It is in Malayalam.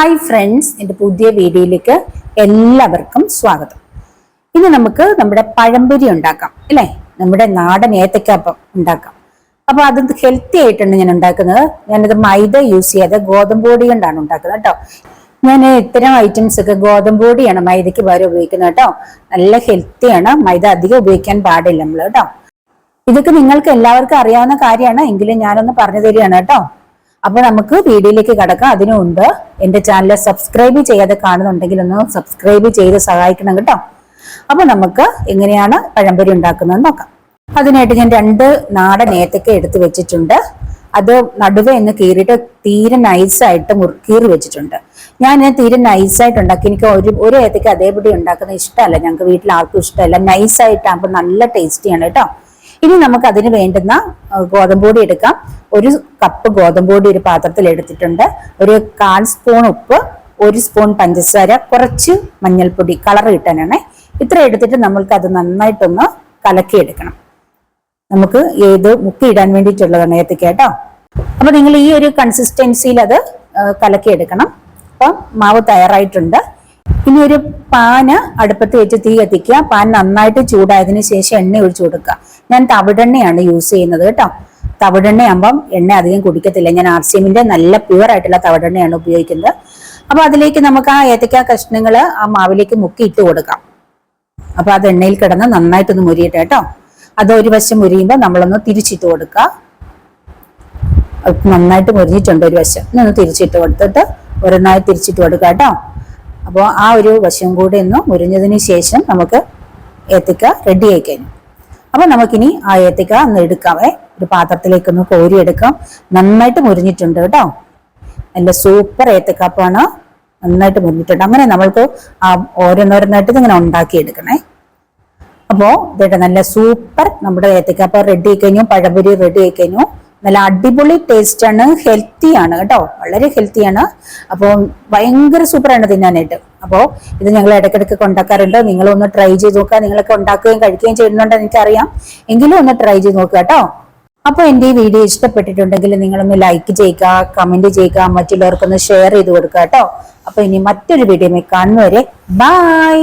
ഹായ് ഫ്രണ്ട്സ്, എൻ്റെ പുതിയ വീഡിയോയിലേക്ക് എല്ലാവർക്കും സ്വാഗതം. ഇന്ന് നമുക്ക് നമ്മുടെ പഴംപൊരി ഉണ്ടാക്കാം അല്ലേ, നമ്മുടെ നാടൻ ഏത്തക്കാപ്പം ഉണ്ടാക്കാം. അപ്പൊ അത് ഹെൽത്തി ആയിട്ടാണ് ഞാൻ ഉണ്ടാക്കുന്നത്. ഞാനത് മൈദ യൂസ് ചെയ്യാതെ ഗോതമ്പ് പൊടി കൊണ്ടാണ് ഉണ്ടാക്കുന്നത് കേട്ടോ. ഞാൻ ഇത്തരം ഐറ്റംസ് ഒക്കെ ഗോതമ്പ് പൊടിയാണ് മൈദയ്ക്ക് പകരം ഉപയോഗിക്കുന്നത് കേട്ടോ. നല്ല ഹെൽത്തിയാണ്, മൈദ അധികം ഉപയോഗിക്കാൻ പാടില്ല നമ്മൾ കേട്ടോ. ഇതൊക്കെ നിങ്ങൾക്ക് എല്ലാവർക്കും അറിയാവുന്ന കാര്യമാണ്, എങ്കിലും ഞാനൊന്ന് പറഞ്ഞു തരികയാണ് കേട്ടോ. അപ്പൊ നമുക്ക് വീഡിയോയിലേക്ക് കടക്കാം. അതിനു മുൻപ് എന്റെ ചാനൽ സബ്സ്ക്രൈബ് ചെയ്യാതെ കാണുന്നുണ്ടെങ്കിൽ ഒന്ന് സബ്സ്ക്രൈബ് ചെയ്ത് സഹായിക്കണം കേട്ടോ. അപ്പൊ നമുക്ക് എങ്ങനെയാണ് പഴംപൊരി ഉണ്ടാക്കുന്നത് നോക്കാം. അതിനായിട്ട് ഞാൻ 2 നാടൻ ഏത്തക്ക എടുത്ത് വെച്ചിട്ടുണ്ട്. അത് നടുവേ എന്ന് കീറിയിട്ട് തീരെ നൈസായിട്ട് കീറി വെച്ചിട്ടുണ്ട്. ഞാൻ തീരെ നൈസായിട്ട് ഉണ്ടാക്കി. എനിക്ക് ഒരു ഏത്തക്ക അതേപടി ഉണ്ടാക്കുന്നത് ഇഷ്ടമല്ല, ഞങ്ങൾക്ക് വീട്ടിൽ ആർക്കും ഇഷ്ടമല്ല. നൈസായിട്ടാകുമ്പോൾ നല്ല ടേസ്റ്റിയാണ് കേട്ടോ. ഇനി നമുക്ക് അതിന് വേണ്ടുന്ന ഗോതമ്പ് പൊടി എടുക്കാം. 1 കപ്പ് ഗോതമ്പ് പൊടി ഒരു പാത്രത്തിൽ എടുത്തിട്ടുണ്ട്. ഒരു 1/4 സ്പൂൺ ഉപ്പ്, 1 സ്പൂൺ പഞ്ചസാര, കുറച്ച് മഞ്ഞൾപ്പൊടി കളർ കിട്ടാനാണ്. ഇത്ര എടുത്തിട്ട് നമ്മൾക്ക് അത് നന്നായിട്ടൊന്ന് കലക്കിയെടുക്കണം. നമുക്ക് മുക്കി ഇടാൻ വേണ്ടിയിട്ടുള്ളതാണ് ഏത്തക്ക കേട്ടോ. അപ്പൊ നിങ്ങൾ ഈ ഒരു കൺസിസ്റ്റൻസിയിൽ അത് കലക്കിയെടുക്കണം. അപ്പം മാവ് തയ്യാറായിട്ടുണ്ട്. ഇനി ഒരു പാന് അടുപ്പത്ത് വെച്ച് തീ കത്തിക്കുക. പാൻ നന്നായിട്ട് ചൂടായതിനു ശേഷം എണ്ണ ഒഴിച്ചു കൊടുക്കുക. ഞാൻ തവിടെണ്ണയാണ് യൂസ് ചെയ്യുന്നത് കേട്ടോ. തവിടെണ്ണയാകുമ്പം എണ്ണ അധികം കുടിക്കത്തില്ല. ഞാൻ RCMന്റെ നല്ല പ്യുവർ ആയിട്ടുള്ള തവിടെണ്ണയാണ് ഉപയോഗിക്കുന്നത്. അപ്പൊ അതിലേക്ക് നമുക്ക് ആ ഏത്തക്ക കഷ്ണങ്ങൾ ആ മാവിലേക്ക് മുക്കി ഇട്ട് കൊടുക്കാം. അപ്പൊ അത് എണ്ണയിൽ കിടന്ന് നന്നായിട്ടൊന്ന് മുരിയട്ടെ കേട്ടോ. അത് ഒരു വശം മുരിയുമ്പോൾ നമ്മളൊന്ന് തിരിച്ചിട്ട് കൊടുക്കുക. നന്നായിട്ട് മുരിഞ്ഞിട്ടുണ്ട് ഒരു വശം. ഒന്ന് തിരിച്ചിട്ട് കൊടുത്തിട്ട് ഒരെണ്ണായി തിരിച്ചിട്ട് കൊടുക്കുക കേട്ടോ. അപ്പോൾ ആ ഒരു വശം കൂടെ ഒന്ന് മുരിഞ്ഞതിന് ശേഷം നമുക്ക് ഏത്തക്ക റെഡി ആയി കഴിഞ്ഞു. അപ്പൊ നമുക്കിനി ആ ഏത്തക്ക ഒന്ന് എടുക്കാവേ. ഒരു പാത്രത്തിലേക്ക് ഒന്ന് കോരിയെടുക്കാം. നന്നായിട്ട് മുരിഞ്ഞിട്ടുണ്ട് കേട്ടോ. നല്ല സൂപ്പർ ഏത്തക്കാപ്പാണ്, നന്നായിട്ട് മുരിഞ്ഞിട്ടുണ്ട്. അങ്ങനെ നമ്മൾക്ക് ആ ഓരോന്നോരോന്നായിട്ട് ഇങ്ങനെ ഉണ്ടാക്കിയെടുക്കണേ. അപ്പോ ഇതേട്ടെ നല്ല സൂപ്പർ നമ്മുടെ ഏത്തക്കാപ്പ റെഡി ആയി കഴിഞ്ഞു. പഴംപൊരി റെഡി ആയി കഴിഞ്ഞു. നല്ല അടിപൊളി ടേസ്റ്റ് ആണ്, ഹെൽത്തി ആണ് കേട്ടോ, വളരെ ഹെൽത്തിയാണ്. അപ്പോൾ ഭയങ്കര സൂപ്പറാണ് തിന്നാനായിട്ട്. അപ്പോൾ ഇത് ഞങ്ങൾ ഇടയ്ക്കിടയ്ക്ക് ഉണ്ടാക്കാറുണ്ട്. നിങ്ങളൊന്ന് ട്രൈ ചെയ്ത് നോക്കുക. നിങ്ങളൊക്കെ ഉണ്ടാക്കുകയും കഴിക്കുകയും ചെയ്യുന്നുണ്ടെന്ന് എനിക്കറിയാം, എങ്കിലും ഒന്ന് ട്രൈ ചെയ്ത് നോക്കുക കേട്ടോ. അപ്പോൾ എൻ്റെ ഈ വീഡിയോ ഇഷ്ടപ്പെട്ടിട്ടുണ്ടെങ്കിൽ നിങ്ങളൊന്ന് ലൈക്ക് ചെയ്യുക, കമന്റ് ചെയ്യുക, മറ്റുള്ളവർക്കൊന്ന് ഷെയർ ചെയ്ത് കൊടുക്കുക കേട്ടോ. അപ്പൊ ഇനി മറ്റൊരു വീഡിയോ കാണുന്നവരെ ബൈ.